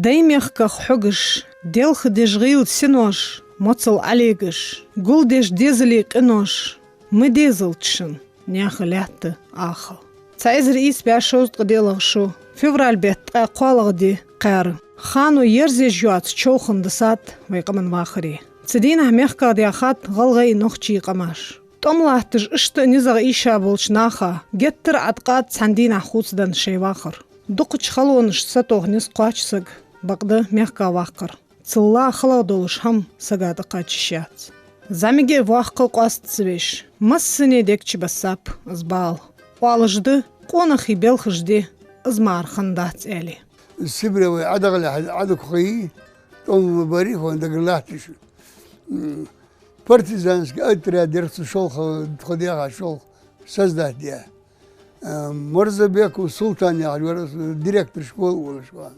Деймехках хогыш, делх дежгиут синош, моцал алегыш, гул деж дезали кынош, мы дезалтшин, няха лятты аха. Цайзер ис бяшост гделагшу, февраль бет қолагди қар. Хану ерзе жуат чоухын дысат вайқамын вахри. Цедина мехка диахат галгай нохчи қамаш. Томлахтыж ышты низаг иша болчнаха, геттер атқат сандина хуцдан шейвахыр. Дұқыч халуыныш сатоғнес қуачсыг, бақды мехка вақыр. Цылла халадолыш хам сагады қачышяц. Замиге ваққы қуастцывеш, массыне декчі басап, ызбал. Уалыжды, қонахи белхыжды, ызмархандац әлі. السبرة عدغ عدغ خي توم بريخ وعندك اللاتش بارتيزانس أترى درس شغل خديها شغل سزده ديا مرزا بيكو سلطان يعني ورس ديركتور شغل ولا شغل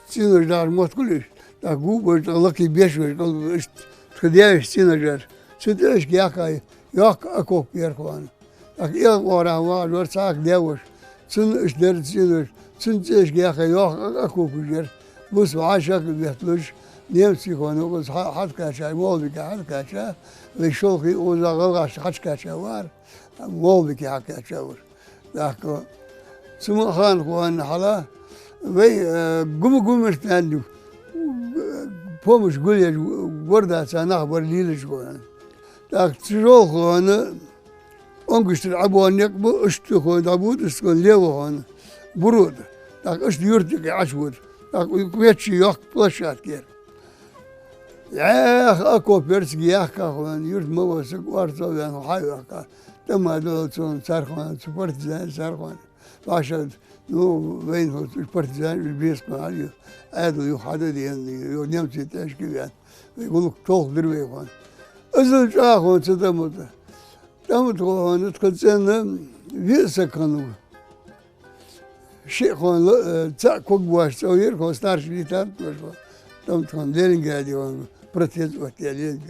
سينر دار موت كلش تقول بس لقي بيش بس خديها سينر سيدش ياك أكو بيركوان أكيد وراه ورثاك داوش سن إيش درت سينر سن إيش جاك ياك أكو بيجر بس عاشق بيحتلش نفسي كونه بس حد كاشة مول بك حد كاشة ليشوفي ولا غلغش حد كاشة وار مول بك حد كاشة وار ذاك سمو خان خوان حلا وي قوم مستندو بومش قولي وردا سنة برليلش خوان ذاك تروح خوان أنقشتر عبوانك بأشتكون عبود أشتكون ليوهان برود لك أشت يرتك عشود لك ويتشي ياك بلاشات كير ياخ أكو بيرسك ياك كاخوان يرت موسك وارتو يعني حيوك تم هذول سارخوان سبارتزان سارخوان باشد نو وين هو سبارتزان البيسكو عليه هذا يحدد يعني ينمسي تشكيل يعني يقولك توخ دروي خوان أزل شاخوان ستموت تمت خوان تقدسنا فيسا كانوا شيء خوان تأكل بواش تغير خوان ستارش بيتان تمت خوان لين قاعدي خوان برتيز وقتي لين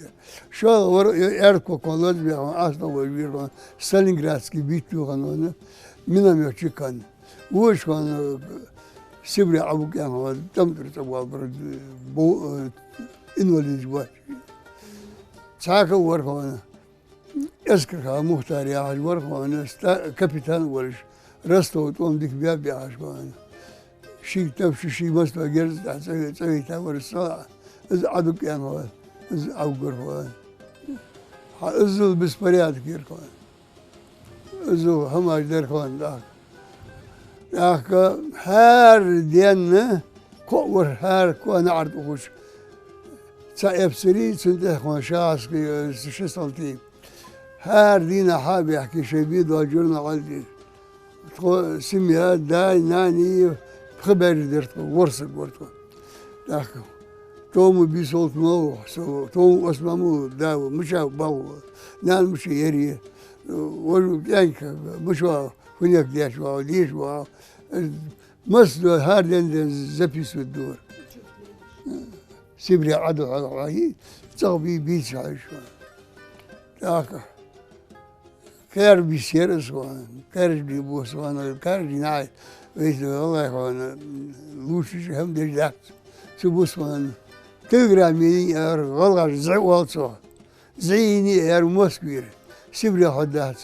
شو ور يركو خوان لوز بيخوان أصلا وجبير خوان ستالينغرادسكي بيتو خوان منام يوشي كان وش خوان سبري عبوك يعني خوان تمت رتبوا برد بو إنواليز بواش ساكا ور خوان أذكرها مختار يا عجور خوان كابيتان ورش رستو توم ديك بياب يا عجوان شيء تمشي شيء مسلا جرز تسوي تاور الصلاة إذ عدوك يا خوان إذ عوقر خوان إذ بسبريات كير خوان إذ هم أجدر خوان ذاك هار دينا كور هار كون عرض وخش سايب سري سنته خوان شاس شو صلتي هار دينا حاب يحكي شبيد واجرنا عالدي سميها داي ناني خبر درتو ورسك ورتو داخل توم بيصوت مو توم اسمه مو داو مشى باو نال مشى يري ولو يعني مشوا هناك ديش واو ديش واو مصر هار دين زبيس الدور سيبري عدو على راهي تصابي بيتش عايشوا داخل كار بيسير سوان كار بيبو سوان كار ناي ويس والله خوان لوشش هم دجاك سبو سوان تلغرامي ار والله زعوال سو زيني ار موسكير سيبري حدات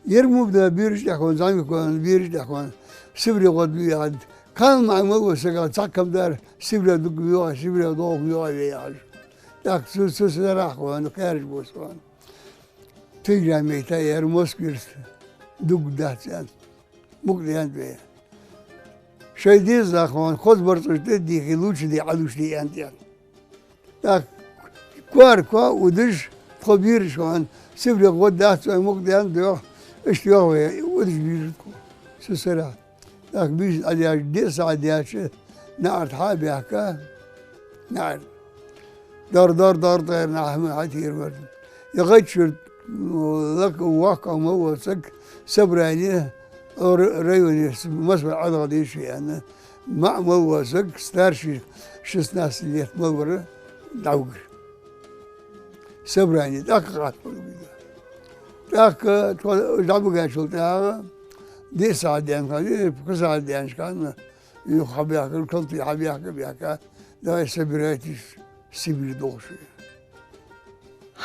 يرمو بدا بيرش دخون زعيم كون بيرش دخون سيبري قد بيعد كان مع مو سقا تاكم دار سيبري دوك بيوا سيبري دوك بيوا ياج داك سوس راح وان كارج بوسوان تيجي تاير موسكيرس دوك داتان مقديان بيه شاي ديز داخوان خود برطوش دي خلوش دي علوش دي انتيان داك كوا ودج خبير شوان سيبري قد داتان مقديان بيه اشتياوه ودج بيجتكو سسرات داك بيج علياش دي ساعدياش نعرف حابي هكا نعرف دار طير نعم عتير برد يغيتشر لك واقع موسك سبرانيه ريوني مسبع عضغ ديش يعني مع موسك ستارشي شسناس اللي يتمور دعوقر سبراني داك قاتل داك دعوقر شلتها دي ساعدين كان كساعدين كان يخبيك الكلتي حبيك بيك لا يسبريتش سيبي دوشي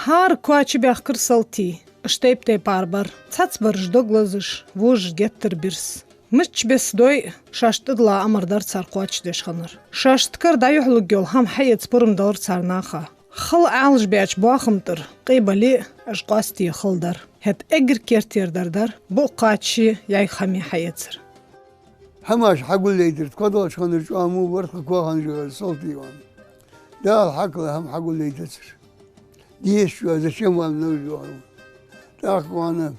هار كواچ بيخكر سلتي اشتيبتي باربر تاتبرج دوغلازش ووج جتر بيرس مش بس دوي شاشت ادلا امر دار صار كواچ ديش خنر شاشت كر دايو حلوغيول هم حيت برم دور صار ناخا خل عالج بياچ باخمتر قيبلي اشقاستي خلدر هت اجر كيرتير دردر بو قاچي ياي خمي حيتر هماش حقول لي درت كدوش خنر شو مو برخ كوا خنر صوتي وان ده الحق هم حقول لي تسر ديش شو هذا شيء ما نوجو تاك وانا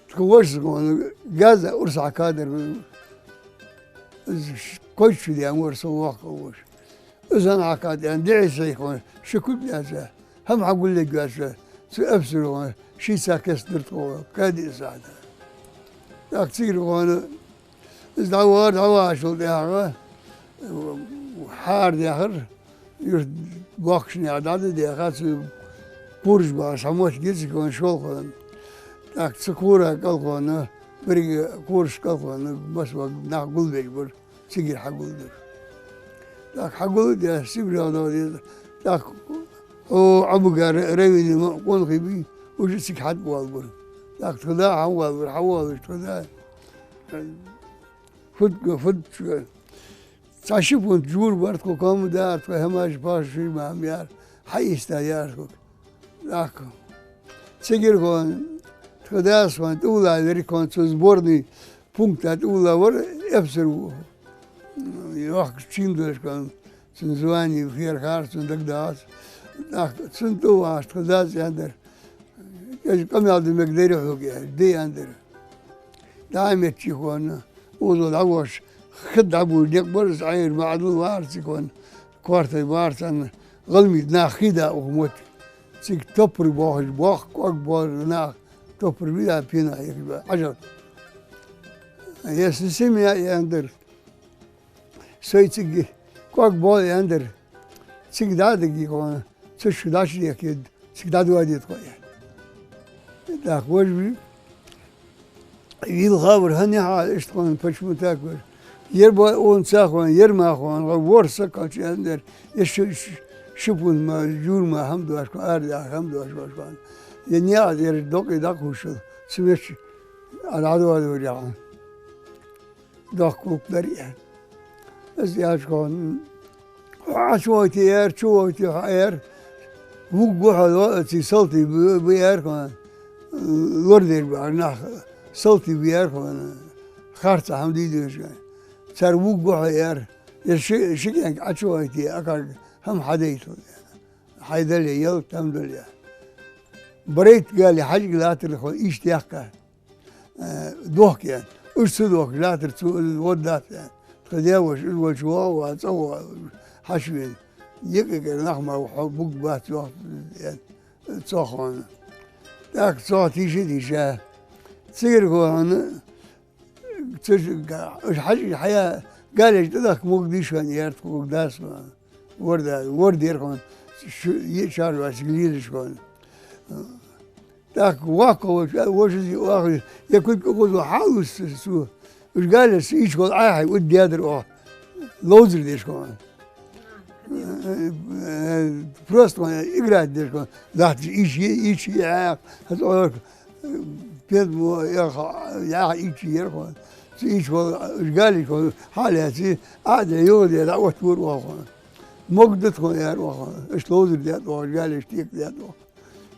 تكوش وانا جاز ارسع كادر كوش دي امور سواق كوش اذا انا عكاد يعني دعي سيكون شكل بيازا هم حقول لي جاز سأبصر شي ساكس درتو كادي ساعده تاك تصير وانا دعوار عشو دي وحار دي اخر يرد باقشني عدد دي اخر برج باش هموش جيزي كون شول كون تاك تسكورا قل كون بري كورش قل كون بس وقت ناقل بيك بر سيجي حقول در تاك حقول دي سيبري هذا دي تاك او عبو قار ريويني قول خيبي وجي سيك حد والبر تاك تخدا حوال حوال تخدا فد شو تعشفون تجور برتكو كم دار فهماش باش في معميار حيستا ياركو لاكو سيجر كون تخداس كون تقول ذري كون تزبورني بونكت تقول ور افسرو يوخ تشيندرش كون سنزواني خير خار سندقداس لاك سنتو واش تخداس يندر كم يالد مقدري حوكي دي يندر دائما تشيخون وضو العوش خد عبو يكبر صغير معدول وارس يكون كوارتي وارسن غلمي ناخيدا وموت سيك توبر باخ اكبر ناخ توبر بيها بينا يكبر عجب يسسم يا اندر سويتك كوك بول يندر سيك دادك يكون سش داش يكيد سيك دادو اديت كويا داك وجبي يل خابر هني حال اشتغل فشمو تاكل يربا اون ساخوان يرما خوان ورسا كاتش اندر شوفون ما جور ما هم دواش كون ارد هم دواش كون يعني ادير دوك داكوش سمش العدو هذا جان دوك بريان بس ياش كون عشوتي ير شوتي خير وقوها صلتي بير كون وردير بعناخ صلتي بير كون خارطة حمدي دوش صار وقوها ير شكلك عشوتي أكاد هم حديثه حيدر لي يل تمدل لي بريت قال لي حاجة لا ترخو إيش تيحكى دوك يعني إيش تدوك لا ترتو الودات يعني تداوش الوجوه وتصوى حشوين يكك النخمة وحبوك بات يعني تصخون ذاك صوتي شدي شاه تصير هون إيش حاجة حياة قال لي ذاك مقديش كان يرتق مقداس ورد يركون يشار واش قليل شكون ذاك واقو واش واقو يكون كوزو حاوس سو وش قال ايش قال اي ودي ادر لوزر دي شكون بروست اقرا دي شكون ذات ايش هذول بيد يا ايش يركون ايش قال لي حالتي عاد يودي لا تور واخو مقدت خو يا واخو ايش لوزر دي قال لي اشتيك دي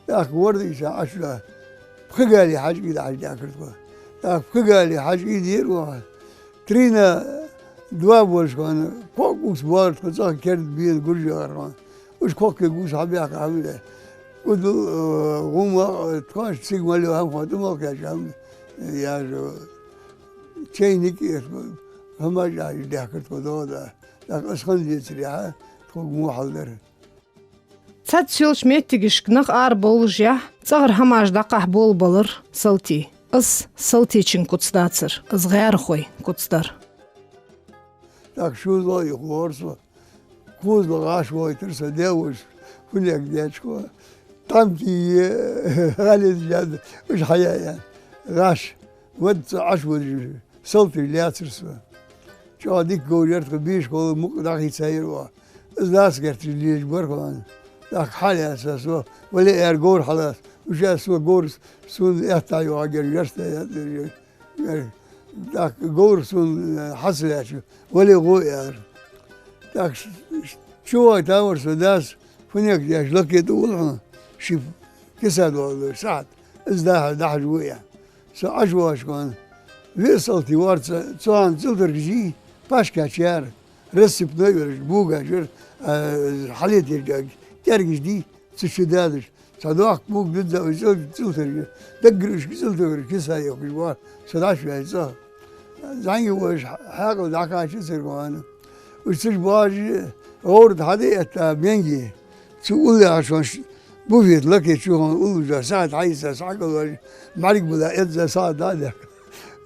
يا اخي ورد ايش عشرة قال لي حاجه كده حاجه اكلت قال لي حاجه يدير واحد ترينا دواب وشكون كوكوس بارد كذا كرد بين قرجة وش كوكوس حبيك حبيبي ودو غوما تكاش سيجما له هم خاطر ما كاش هم يا جو تشينيك هم جاي داكت كذا لكن أسخن جيتريها تكون مو حضر تاتشيلش ميتيجش كنخ بولجيا تصغر هماش دقه بول بولر سلتي سلتي چين كوتسداتسر غير خوي كوتسدار так شو ضاي خورسو كوز بغاش ويترس داوش كلك ديتشكو طمتي غالي زيادة وش حياة يعني غاش ود عشوة سلطي اللي ياترسوا شو هذيك قول يرتقي بيش قول مقدار يسيروا الناس قالت اللي يجبرهم ذاك حالي أساسه ولا إرجور خلاص وش أسوأ جور سون يحتاجوا عجل يرست ذاك جور سون حصل أشو ولا غوير ذاك شو تاور سداس فنيك جاش لقيت والله شوف كساد والله ساعد ازداه دحج ويا سو عجوا شكون وصلتي وارد سوان زلدر جي باش كاشير رسب نيرش بوغا جر حليت يرجع ترجع دي تشدادش صداق بوغ ضد زلدر دقرش زلدر كسا يوكش وار صداش في هذا زاني وش حاجه ذاك شو سرقان وش باج اورد هذه بينجي تقول عشان بوفيت لك شو اولو ساعه عايزه ساعه مالك بلا اد ساعه هذا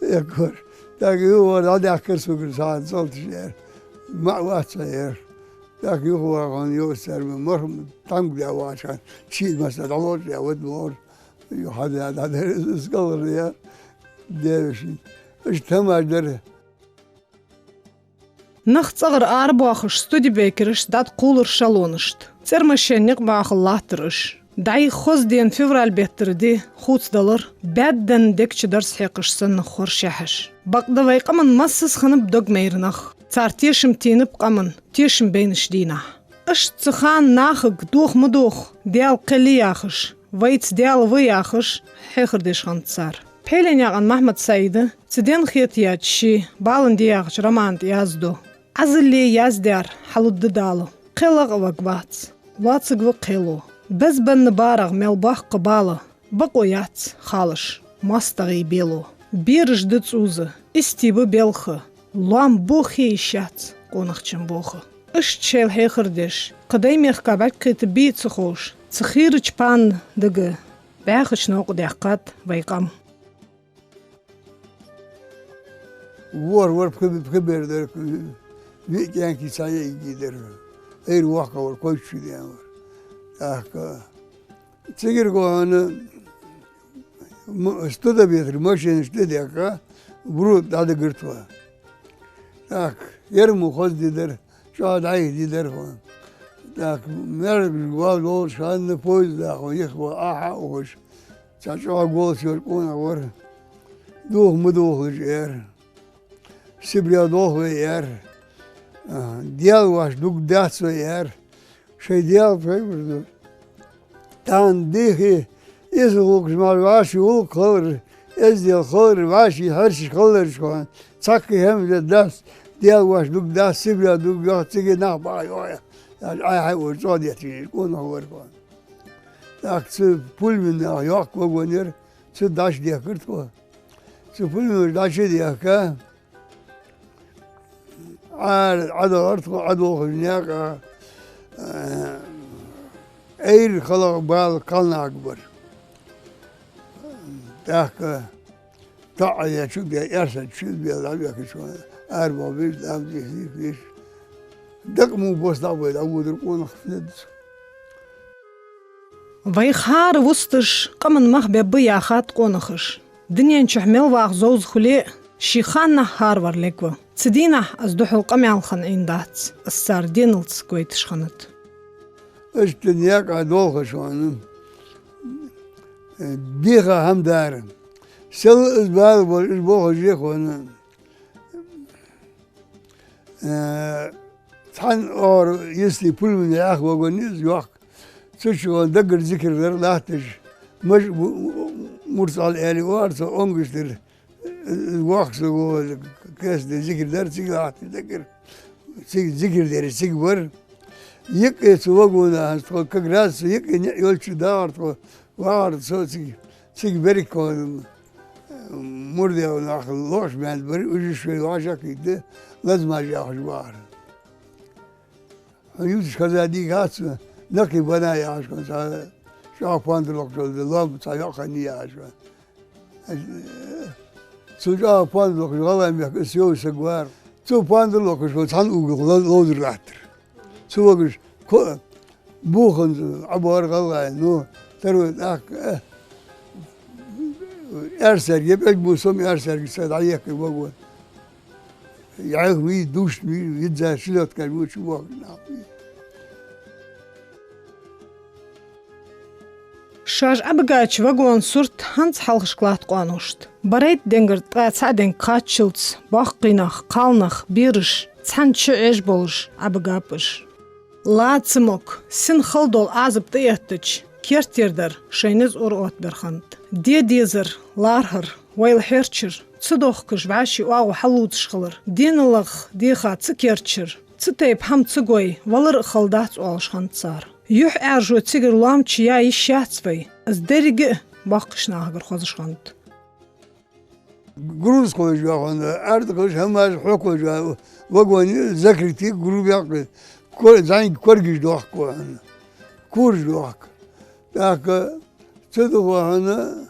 يكور لكن هو هذا كرسو ساعه صلت شير ما واسير لكن هو كان يوسر من مرهم تنق يا واشان شيء مثلا الله يا ود مور هذا سكول يا ديرشي اجتمع دره نختصغر أربعخش ستودي بيكرش دات قولر شالونشت ترمشينيق باخلاترش دعي خوز دين فيفرال بيتر دي خوت دلر بعدن ديكش درس حيقش سن خورشحش بقدا ويقمن مسس خنب دوغ ميرنخ تار تيشم تينب قمن تيشم بينش دينح اش تخان ناخق دوخ مدوخ ديال قلياخش ويت ديال وياخش حيخر ديش خان تسار بيلين ياغن محمد سيدة تدين خيط ياتشي بالن دياغش رمانت يازدو عزلي يازدار حلود دالو قلق وقبات واتسق وقلو بز بن بارغ ملباخ قبالة بقويات خالش ماستغي بيلو بيرج دتسوزة استيبو بيلخة لام بوخي شات قونخشن بوخة اشتشيل هيخردش قديميخ كابات كتبيت سخوش تخيرج بان دقه باخش نوق ديقات ويقام ور بخبر در ويكان كي سايا يجيدر اير واقع ور كويس دي امر اك تيجر كون استودا بيتر ماشين استدي اكا برود داد غرتوا اك يرمو خذ دي در شاد عي دي در اك مر بالوال دول شان بويز دا خو يخوا احا وش تشا غول شركون ور دوه مدوه جير سبريا دوه ير ديال واش دوك داتس ير شي ديال فيبر تان ديخي يزوق جمال واشي وقر ازديال خور واشي هرش خلر شوان تاكي هم داس ديال واش دوك داس سبريا دوك داس تيجي نخبا يويا اي حي ورصاد يتي كون هو كون داك بول من ياك وغنير داش ديكرت كو بول من داش ديكا عدو أرتقو عدو هناك اير خلق بال قلنا أكبر تاك تعيا شو بيا يرسل شو بيا لعبيا كشوان أربع بيش لعب جيسي فيش دقمو بوس دعوة دعوة درقون خفندس ويخار وستش قمن مخبي بياخات قونخش دنيا نشحمل واخ زوز خلي شيخانا هارور لكوه تدينا أزدحو قميال خان إندات الساردين التسكويتش خانت اشتنياك عدوخ شوان ديخا هم دارن سل إزبال والإزبوخ جيخوان تحن اور يسلي بول من ياخ وغنيز يوخ تشو دقر ذكر در لاحتش مش مرسال آلي وارسو أنقش در الوقت سو كاس ده ذكر دار سيج راح تذكر سيج ذكر دار سيج ور يك سو وجونا سو كجراس يك يولش دار سو وار سو سيج بريكو مرده وناخ لوش بعد بري وجي شوي واشا كده لازم اجي اخش بار يوتش كذا دي غاس نكي بنا يا عشان شو باندلوك الله بتاع خني يا عشان سوجا باندلوك والله يمك سيو سغوار سو باندلوك شو تان اوغ لود راتر سو وغش بوخن عبار والله نو ترو اك Erser yep musum erser gitse dayak bu. Yani duş mi yedza şilot kal bu şu bak. Шаж абгач вагон сурт ханц халхшклат қуанушт. Барайт денгер тацаден качылц, баққинах, қалнах, бирыш, цанчы эш болыш, абгапыш. Лацымок, син халдол азып тыяттыч, кертердер, шайныз ур отберхант. Дедезер, лархыр, вайлхерчер, цыдохкыш ваши уагу халуцшхылыр. Денылых, деха цыкерчер, цытайп хам цыгой, валыр халдац уалшхан цар. Юх әржу цигер ламчы я ишяцвай, здерігі баққышнағығыр қозышқанды. Груз koyacak onda. Artık hemen hok olacak. Vagonu zakriti grup yaklı. Zaten korgiş doğak koyan. Kurj doğak. Dakika çadı koyanı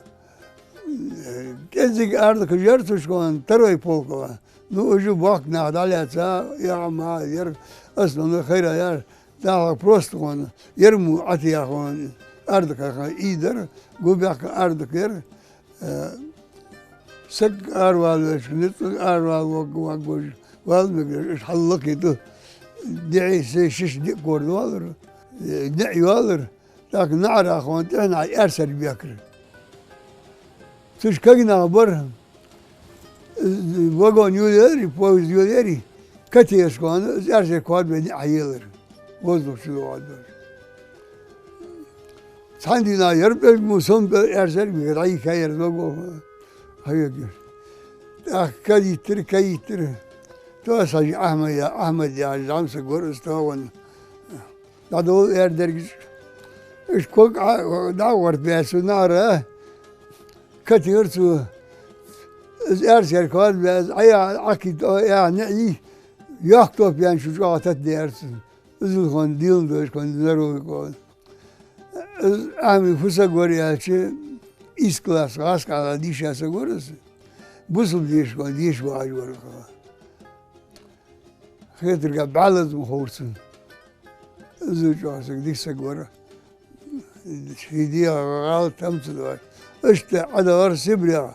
gezdik artık yartuş koyan. Taroy pol koyan. Nu ucu bak nadaliyatsa ya ma yer aslında hayra yer. Daha prost koyan. Yer mu atiya koyan. Artık iyidir. Gubyak artık yer. Sek arval veşnit arval vagoj val migre halak edu diye şiş di kordu alır ne alır lakin nara xon ana erser biyakır tuş kagina haber vagon yolları poz yolları katiyeş kon erser kod beni ayılır bozdu şu oldu sandina yarıp muson erser bir ay kayır vagon hayır. Kayıttır. Toğasaj Ahmet ya zamsa görüz toğun. Dadı o erdergiz. İş kok da var besu nara. Katıyor su. Erser kal bez aya akit ya ne iyi. Yak top yani şu atat dersin. Üzül kon dil döş kon zero kon. Ami fusa görüyor ki İsklas, askala dişası görürsün. Busum diş var, diş var. Xetirga balaz mı horsun? Üzücüsün, dişse görür. Şidiye gal temsil var. İşte adalar Sibriya.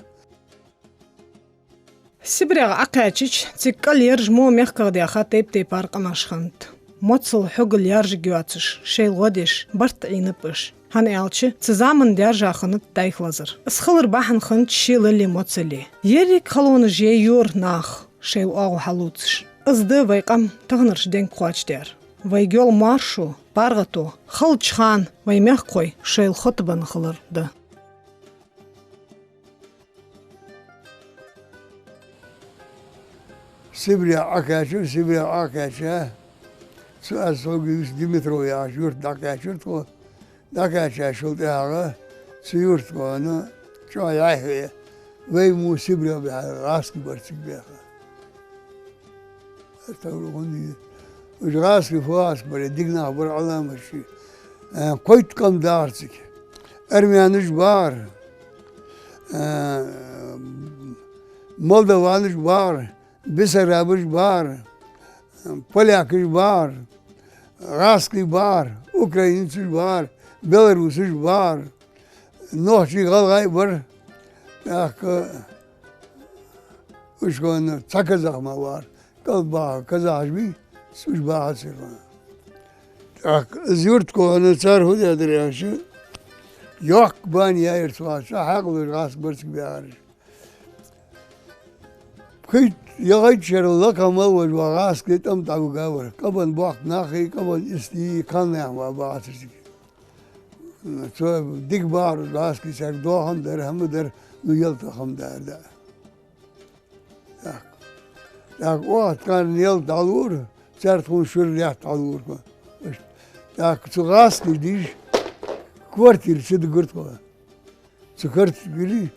Sibriya akaçiç, tsikkal yerj mo mehkağdiya xatayp teyp arqamaşxant. Motsal hugul yerj güatış, şeyl godiş, bart inıpış. Han elçi, zusammen der Jachenit Deichlazer. Es khiller bahan khant shilli motseli. Yerik khalonu je yor nach, shel au halutsch. Es de vayqam tagnersh den quach der. Vaygol marshu, bargato, khalchkhan, vaymeh qoy, shel khotban khiller de. Sibriya akaçı. Sual soğuk Dimitrov ya, yurt akaçı to. Dakaçı şulde haga, suyurt koğunu, çoğay ayhıya. Ve mu Sibriya bir raski barçık bir haga. Tavrı konu değil. Uç raski fuas böyle digna bir alamışı. Koyt kam dağırçık. Ermeyanış var. Moldovanış var. Besarabış var. Polyakış var. Raski var. Ukrayinçiş var. Belarus'uş var. Nohçı galgay var. Uç konu Çakazakma var. Kalbağı Kazakmi. Suç bağı sırma. Zürt konu Çarhudadır yaşı. Yok bani yayır suaşı. Haklı rask barçık bir ağrı. Kıyt yağayt şerullah kamal var. Rask tam tavuga var. Kaban bak nakı, kaban isti kanlayan var bağıtırsın. So dik bar raski ser doğan der hem der nuyal takım der de. Yak o atkan yıl dalur sert konuşur ya dalur ko. Yak su raski diş kvartir sid gurt ko. Su kart biri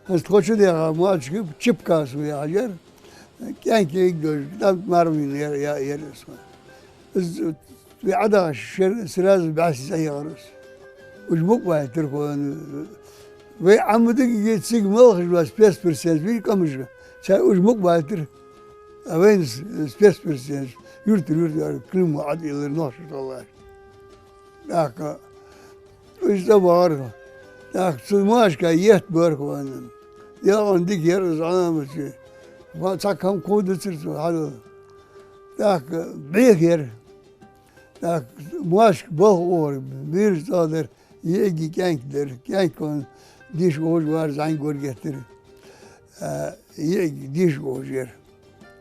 has koçu de ma çıkıp çipka su ya yer. Kenki göz tam marmin ya yeres. Ve ada siraz bas ayarız. Ucmuk var Türkiye'nin ve amudik geçsek malış var 5% bir kamış. Sen ucmuk vardır. Aven 5% yurt klima adiler naşırlar. Dakika işte var. Dakika sumaşka yet börkvanın. يا ديك يرز أنا مش فاتكم كود ترسو هذا ذاك بيكر ذاك ماش بخور بير صادر يجي كان كون ديش غوش وار زين غور getir يجي ديش غوشير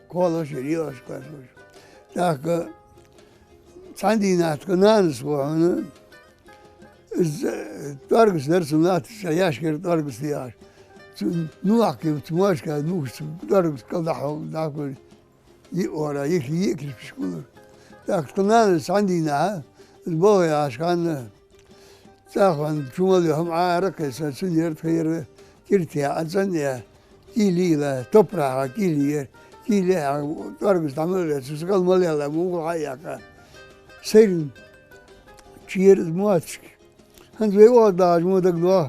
كولش ريوش كاسوش ذاك ساندينات كنانس وهنا تارجس درسونات شياش كير تارجس دياش نوعك تماش كان نوش تارجس كذا ذاك يورا يكري في شكون ذاك كنانس عندنا البوي عشان تاخذ شو لهم عارك سنير خير كرتي أزنيا كيلي لا تبرع كيلي تارجس تعمل سكال مالي لا مو عياك سيرن شير ماتش هنز ويواد داج مو دقوا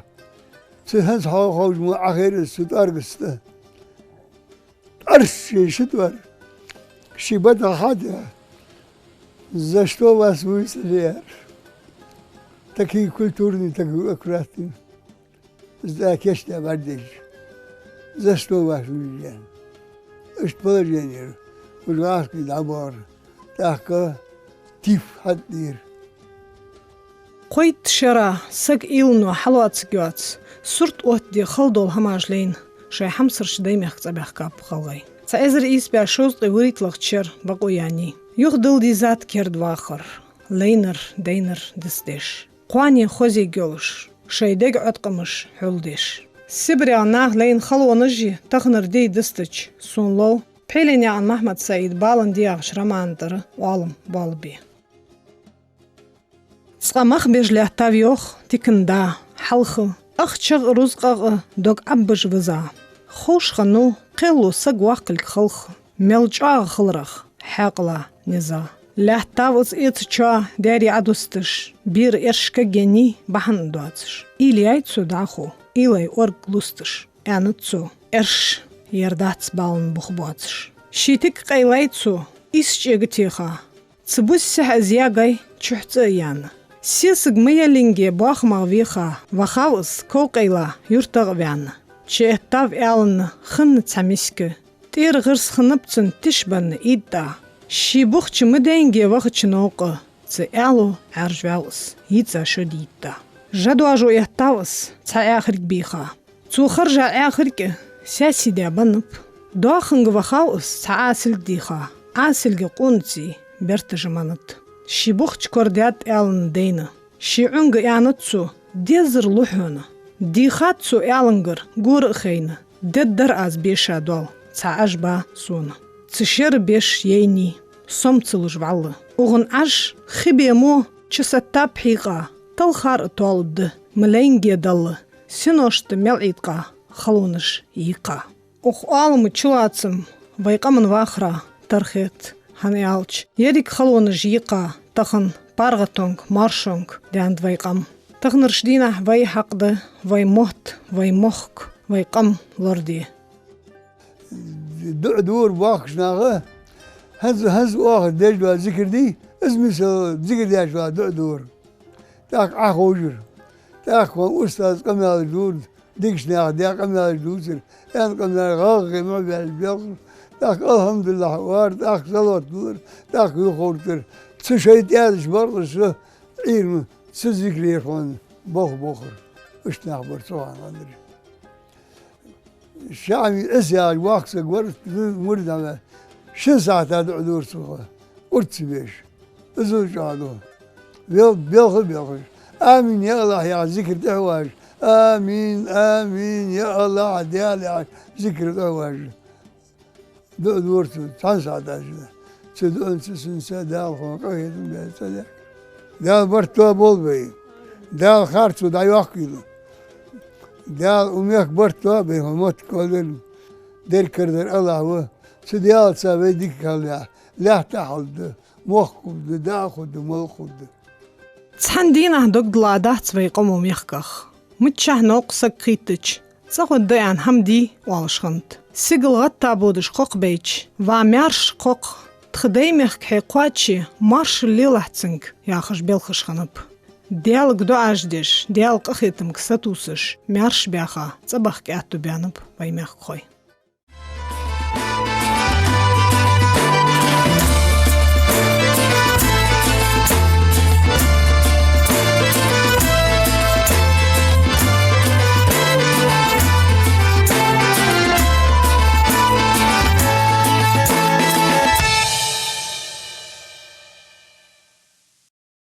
سهنز هاوج مو آخر ستارجس أرش شتور شبت خاطئ زشتو بس ويسلير تكي كولتورني تكي أكراتي زاكيش تبردش زشتو بس ويجان اشتبر جنير والغاسكي دابار تاكا تيف حدير قويت شرا سق إلنو حلوات سقوات سورت أوت دي خلدول هماجلين شاي حمسر شداي مخت أبيخ كاب خلغي سأزر إيس بأشوز طيوريت لغتشر بقو يعني يخدل دي ذات كيرد واخر لينر دينر دستيش قواني خوزي جولش شاي ديق عدقمش حولديش سبري عناه لين خلو نجي تخنر دي دستج سون لو بحيليني عن محمد سعيد بالن دياغ شرمانتر والم بالبي سقامخ بيجليه تافيوخ تكندا حلخ أختشغ رزقغ دوك أبج وزا خوش خنو قيلو سق واقل خلخ ملجاغ خلرخ حاقلا نزا لا تاوز إيتشا داري عدوستش بير إرشكا جني بحن دواتش إلي عيتسو داخو إلي أورق لوستش أنتسو إرش يرداتس بالن بخبواتش شيتك قيلايتسو إسش إغتيخا تسبوس سح زياغاي تشحت إيان سيسق ميالينجي باخ مغويخا وخاوس كوقيلا يرتغ بيان تشيهتاف إعلن خن تساميسك تير غرس خنبتن تشبن إيدا شي بوخش مدينجي وقتش نوق تسألو عرجوالس يتسا شديدا جدو أجو يهتاوس تا آخرك بيخا تو خرجا آخرك ساسي دي بنب داخنگ وخاوس تا آسل ديخا آسل قونتي برتجمانت شي بوخش كورديات إعلن دينا شي عنگ إعنتسو ديزر لوحونا ديخاتسو إعلنگر غور خينا ددر از بيشا دول تا أجبا سونا تشير بيش ييني سومتسلوش بعلا وغن عش خبيمو چستا بحيقا تلخار طولد ملينجي دل سنوشت ملعيدقا خلونش يقا أخ عالم چلاتسم ويقا من واخرا ترخيت هنيالچ يدك خلونش يقا تخن بارغتونك مارشونك داند ويقام تخنرشدينا وي حقد وي موت وي مخك ويقام لردي دور باخش ناغه هز واخد دجوا ذكر دي اسمي ذكر دي اشوا دور تاك اخوجر تاك استاذ قمال جود ديكش ناغ دي قمال جود ان قمال غاغي ما بالبيض تاك الحمد لله وار تاك صلوات دور تاك يخورتر تشيت يادش برضه علم سذكر يخون بخر اش نخبر سواء ندري الشعبي اسيا واقص قرت مرد شن ساعة هذا دور سوا قلت بيش ازوج هذا بيلخ آمين يا الله يا ذكر دعواج آمين يا الله عديالي ذكر دعواج دور سوا ساعة هذا سدون سنسا دال خوكا دال برتوا بول بي دال خارتو دا يوكيلو دال أميك برتوا بي هموت كولن در كردر الله و سديال سابي ديك كاليا لا تحلد موخد داخد ملخد تحندينا دوك لادات ويقومو ميخكخ متشه نوقسك قيتش تاخد ديان همدي والشخنت سيقل غطا بودش قوق بيش واميرش قوق تخديميخ كحي قواتشي مارش اللي لحتسنك ياخش بيلخش خنب Dialog do ajdeš, dialog ahitım kısa tusış. Merş biaha, sabah ki attu bianıp, vaymek koy.